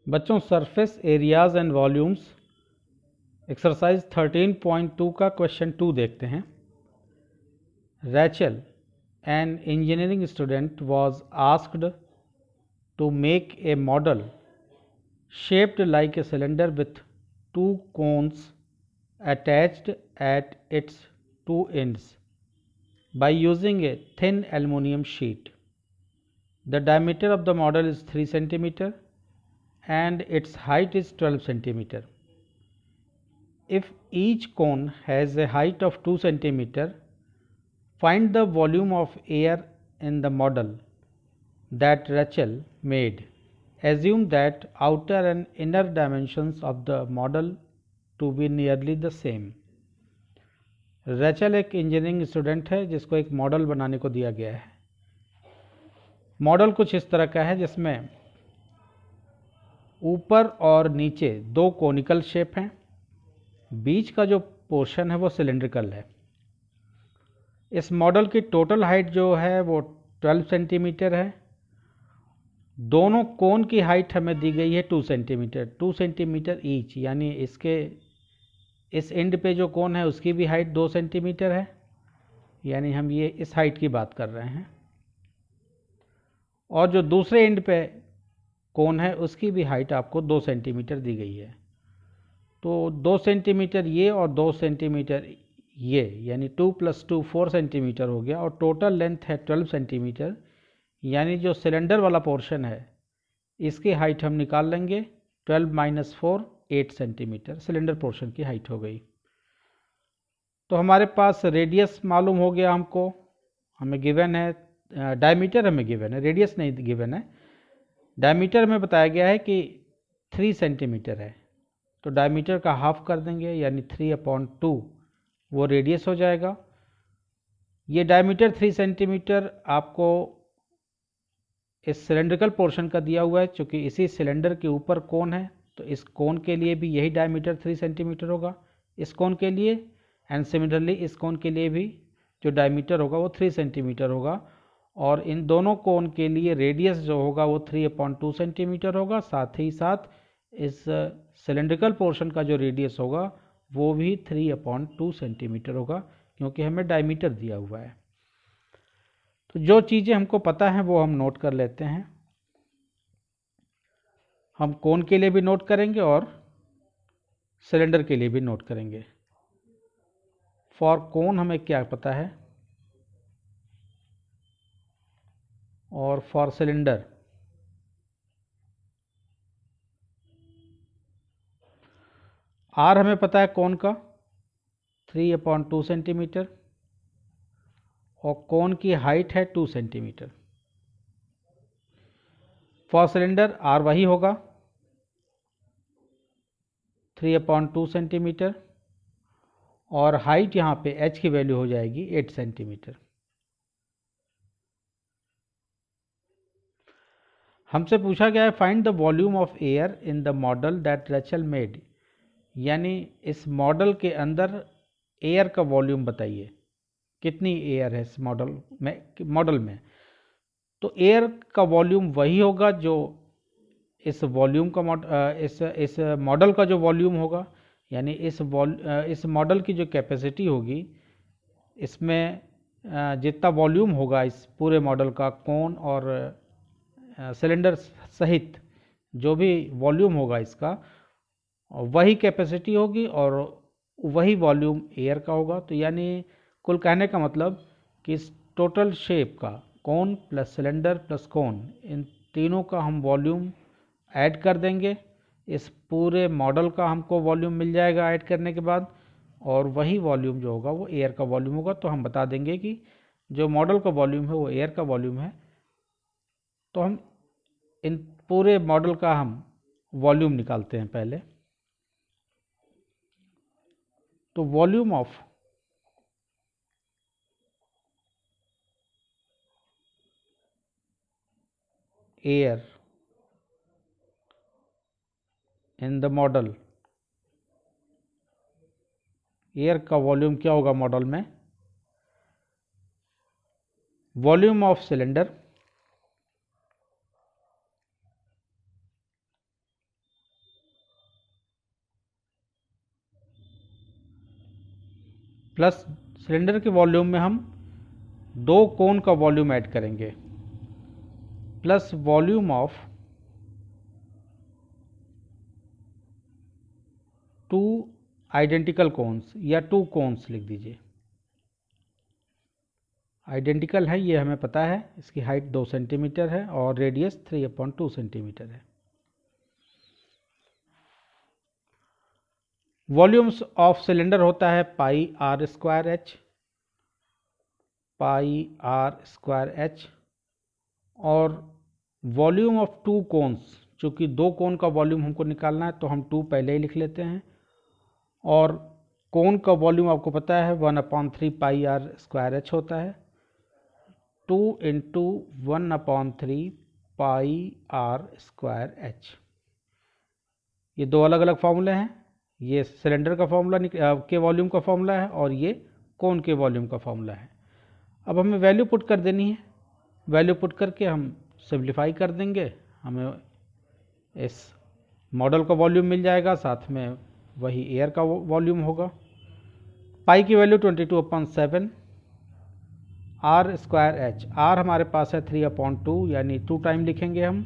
बच्चों surface areas and volumes exercise 13.2 का question 2 देखते हैं। Rachel an engineering student was asked to make a model shaped like a cylinder with two cones attached at its two ends by using a thin aluminum sheet. The diameter of the model is 3 cm and its height is 12 cm. If each cone has a height of 2 cm, find the volume of air in the model that Rachel made. Assume that outer and inner dimensions of the model to be nearly the same. Rachel एक engineering student है जिसको एक model बनाने को दिया गया है। Model कुछ इस तरह का है जिसमें ऊपर और नीचे दो कोनिकल शेप हैं, बीच का जो पोर्शन है वो सिलेंड्रिकल है। इस मॉडल की टोटल हाइट जो है वो 12 सेंटीमीटर है। दोनों कोन की हाइट हमें दी गई है 2 सेंटीमीटर, 2 सेंटीमीटर ईच, यानी इसके इस एंड पे जो कोन है उसकी भी हाइट 2 सेंटीमीटर है, यानी हम ये इस हाइट की बात कर रहे हैं। और जो दूसरे एंड पे कोन है उसकी भी हाइट आपको 2 सेंटीमीटर दी गई है। तो 2 सेंटीमीटर ये और 2 सेंटीमीटर ये, यानी 2 + 2 4 सेंटीमीटर हो गया। और टोटल लेंथ है 12 सेंटीमीटर, यानी जो सिलेंडर वाला पोर्शन है इसकी हाइट हम निकाल लेंगे। 12 - 4 8 सेंटीमीटर सिलेंडर पोर्शन की हाइट हो गई। तो हमारे पास रेडियस मालूम हो गया हमको, हमें गिवन है, डायमीटर हमें गिवन है, रेडियस नहीं गिवन है। डायमीटर में बताया गया है कि 3 सेंटीमीटर है, तो डायमीटर का हाफ कर देंगे, यानी 3/2 वो रेडियस हो जाएगा। ये डायमीटर 3 सेंटीमीटर आपको इस सिलेंड्रिकल पोर्शन का दिया हुआ है। चूँकि इसी सिलेंडर के ऊपर कोन है तो इस कोन के लिए भी यही डायमीटर 3 सेंटीमीटर होगा इस कोन के लिए, एंड सिमिलरली इस कोन के लिए भी जो डायमीटर होगा वो 3 सेंटीमीटर होगा। और इन दोनों कोन के लिए रेडियस जो होगा वो 3/2 सेंटीमीटर होगा। साथ ही साथ इस सिलेंड्रिकल पोर्शन का जो रेडियस होगा वो भी 3/2 सेंटीमीटर होगा, क्योंकि हमें डायमीटर दिया हुआ है। तो जो चीज़ें हमको पता हैं वो हम नोट कर लेते हैं। हम कोन के लिए भी नोट करेंगे और सिलेंडर के लिए भी नोट करेंगे। फॉर कोन हमें क्या पता है और फॉर सिलेंडर आर हमें पता है कोन का 3/2 सेंटीमीटर, और कोन की हाइट है 2 सेंटीमीटर। फॉर सिलेंडर आर वही होगा 3/2 सेंटीमीटर, और हाइट यहाँ पे एच की वैल्यू हो जाएगी 8 सेंटीमीटर। हमसे पूछा गया है find the volume of air in the model that Rachel made, यानी इस मॉडल के अंदर एयर का वॉल्यूम बताइए, कितनी एयर है इस मॉडल में। तो एयर का वॉल्यूम वही होगा जो इस वॉल्यूम का इस मॉडल का जो वॉल्यूम होगा, यानी इस मॉडल की जो कैपेसिटी होगी, इसमें जितना वॉल्यूम होगा इस पूरे मॉडल का, कोन और सिलेंडर सहित जो भी वॉल्यूम होगा इसका, वही कैपेसिटी होगी और वही वॉल्यूम एयर का होगा। तो यानी कुल कहने का मतलब कि इस टोटल शेप का कोन प्लस सिलेंडर प्लस कोन, इन तीनों का हम वॉल्यूम ऐड कर देंगे। इस पूरे मॉडल का हमको वॉल्यूम मिल जाएगा ऐड करने के बाद, और वही वॉल्यूम जो होगा वो एयर का वॉल्यूम होगा। तो हम बता देंगे कि जो मॉडल का वॉल्यूम है वो एयर का वॉल्यूम है। तो हम इन पूरे मॉडल का हम वॉल्यूम निकालते हैं पहले। तो volume of air in the model, air का वॉल्यूम क्या होगा मॉडल में, volume of cylinder plus cylinder के वॉल्यूम में हम दो कोन का वॉल्यूम ऐड करेंगे, plus volume of two identical cones, या टू कोन्स लिख दीजिए। आइडेंटिकल है ये हमें पता है, इसकी हाइट 2 सेंटीमीटर है और रेडियस 3/2 सेंटीमीटर है। वॉल्यूम्स ऑफ सिलेंडर होता है pi r square h, pi r square h. और वॉल्यूम ऑफ टू कोन्स, चूँकि दो कोन का वॉल्यूम हमको निकालना है तो हम 2 पहले ही लिख लेते हैं। और कोन का वॉल्यूम आपको पता है 1/3 पाई आर स्क्वायर एच होता है। 2 × 1/3 पाई आर स्क्वायर एच। ये दो अलग अलग फार्मूले हैं, ये सिलेंडर का फार्मूला के वॉल्यूम का फार्मूला है और ये कोन के वॉल्यूम का फार्मूला है। अब हमें वैल्यू पुट कर देनी है, वैल्यू पुट करके हम सिंप्लीफाई कर देंगे, हमें इस मॉडल का वॉल्यूम मिल जाएगा, साथ में वही एयर का वॉल्यूम होगा। पाई की value 22/7 r square h. R हमारे पास है 3/2, यानी 2 टाइम लिखेंगे हम,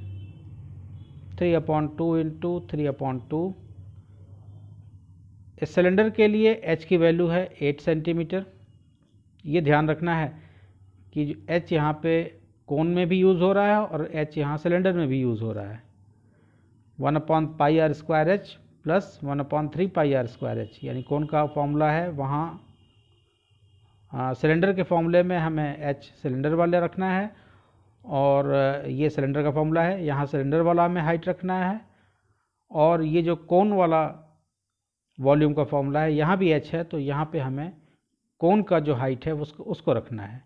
3/2 × 3/2। इस सिलेंडर के लिए एच की वैल्यू है 8 सेंटीमीटर। ये ध्यान रखना है कि एच यहाँ पे कोन में भी यूज़ हो रहा है और एच यहाँ सिलेंडर में भी यूज़ हो रहा है। 1/पाई r square h plus 1/3 pi r square h, यानी कोन का फॉर्मूला है वहाँ सिलेंडर के फॉर्मूले में हमें एच सिलेंडर वाला रखना है और ये सिलेंडर का फॉर्मूला है, यहाँ सिलेंडर वाला हमें हाइट रखना है। और ये जो कोन वाला वॉल्यूम का फॉर्मूला है, यहाँ भी एच है तो यहाँ पे हमें कोन का जो हाइट है उसको रखना है।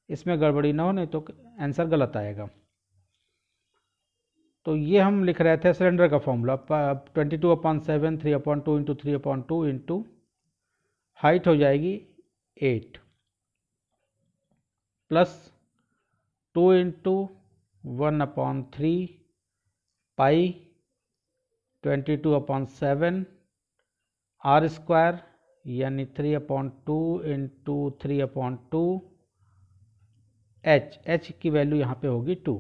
इसमें गड़बड़ी ना हो, नहीं तो आंसर गलत आएगा। तो ये हम लिख रहे थे सिलेंडर का फॉर्मूला 22/7 3/2 × 3/2 × हाइट हो जाएगी 8 प्लस 2 × 1/3 पाई 22/7 आर स्क्वायर, यानी 3/2 × 3/2 एच। एच की वैल्यू यहाँ पे होगी 2।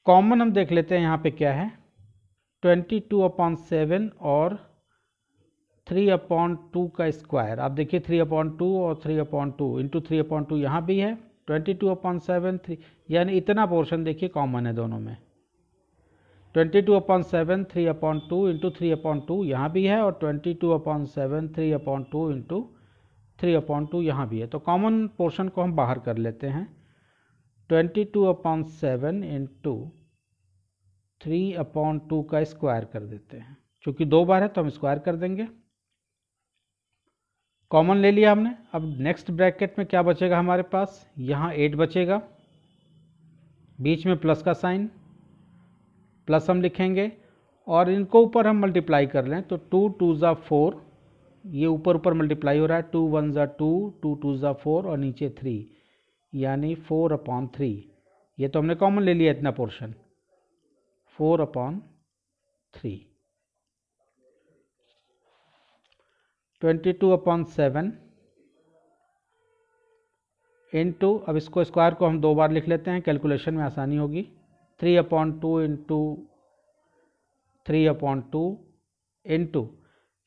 कॉमन हम देख लेते हैं यहाँ पे क्या है, 22/7 और 3/2 का स्क्वायर। आप देखिए 3/2 और 3/2 × 3/2 यहाँ भी है, 22/7 3, यानी इतना पोर्शन देखिए कॉमन है दोनों में। 22/7 3/2 × 3/2 यहाँ भी है और 22/7 3/2 × 3/2 यहाँ भी है। तो कॉमन पोर्शन को हम बाहर कर लेते हैं, 22/7 × 3/2 का स्क्वायर कर देते हैं। चूँकि 2 बार है तो हम स्क्वायर कर देंगे। कॉमन ले लिया हमने। अब नेक्स्ट ब्रैकेट में क्या बचेगा हमारे पास, यहाँ 8 बचेगा, बीच में प्लस का साइन, प्लस हम लिखेंगे और इनको ऊपर हम मल्टीप्लाई कर लें तो 2 2 ज़ा 4, ये ऊपर ऊपर मल्टीप्लाई हो रहा है, 2 1 ज़ा 2, 2 2 ज़ा 4 और नीचे 3, यानी 4/3। ये तो हमने कॉमन ले लिया इतना पोर्शन, 4/3। 22/7 इंटू, अब इसको स्क्वायर को हम 2 बार लिख लेते हैं, कैलकुलेशन में आसानी होगी, 3/2 × 3/2 इंटू,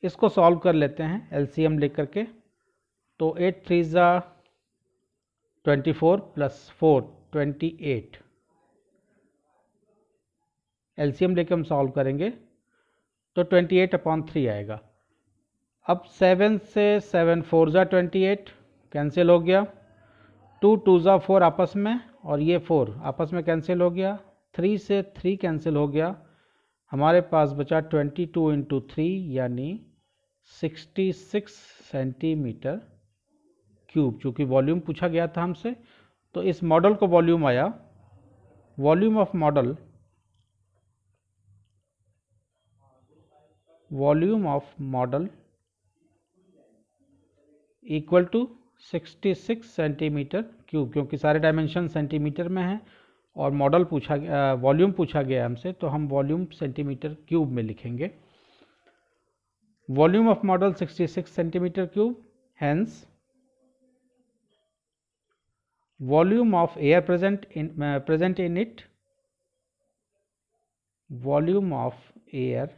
इसको सॉल्व कर लेते हैं एलसीएम लेकर के। तो 8 3 ज़ा 24 प्लस 4 28, एलसीएम लेकर हम सॉल्व करेंगे तो 28/3 आएगा। अब 7 से 7 4 ज़ा 28 कैंसिल हो गया, 2 2 ज़ा 4 आपस में और ये 4 आपस में कैंसिल हो गया, 3 से 3 कैंसिल हो गया, हमारे पास बचा 22 × 3 यानी 66 सेंटीमीटर क्यूब। चूँकि वॉल्यूम पूछा गया था हमसे तो इस मॉडल का वॉल्यूम आया, volume of model equal to 66 centimetre cube, क्योंकि सारे डायमेंशन सेंटीमीटर में हैं और मॉडल पूछा गया, वॉल्यूम पूछा गया हमसे, तो हम वॉल्यूम सेंटीमीटर क्यूब में लिखेंगे। Volume of model 66 centimeter cube, hence volume of air present in it, volume of air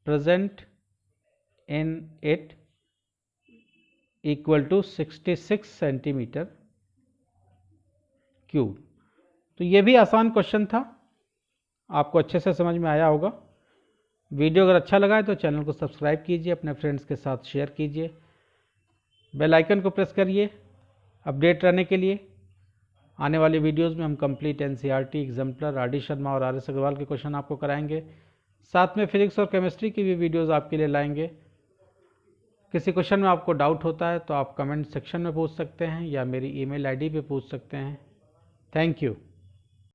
present in it equal to 66 centimetre cube. तो ये भी आसान क्वेश्चन था, आपको अच्छे से समझ में आया होगा। वीडियो अगर अच्छा लगा है तो चैनल को सब्सक्राइब कीजिए, अपने फ्रेंड्स के साथ शेयर कीजिए, बेल आइकन को प्रेस करिए अपडेट रहने के लिए। आने वाली वीडियोस में हम complete NCERT, exemplar, R D Sharma और आर एस अग्रवाल के क्वेश्चन आपको कराएंगे। साथ में फिजिक्स और केमिस्ट्री की भी वीडियोस आपके लिए लाएंगे। किसी क्वेश्चन में आपको डाउट होता है तो आप कमेंट सेक्शन में पूछ सकते हैं या मेरी ईमेल आईडी पे पूछ सकते हैं। Thank you.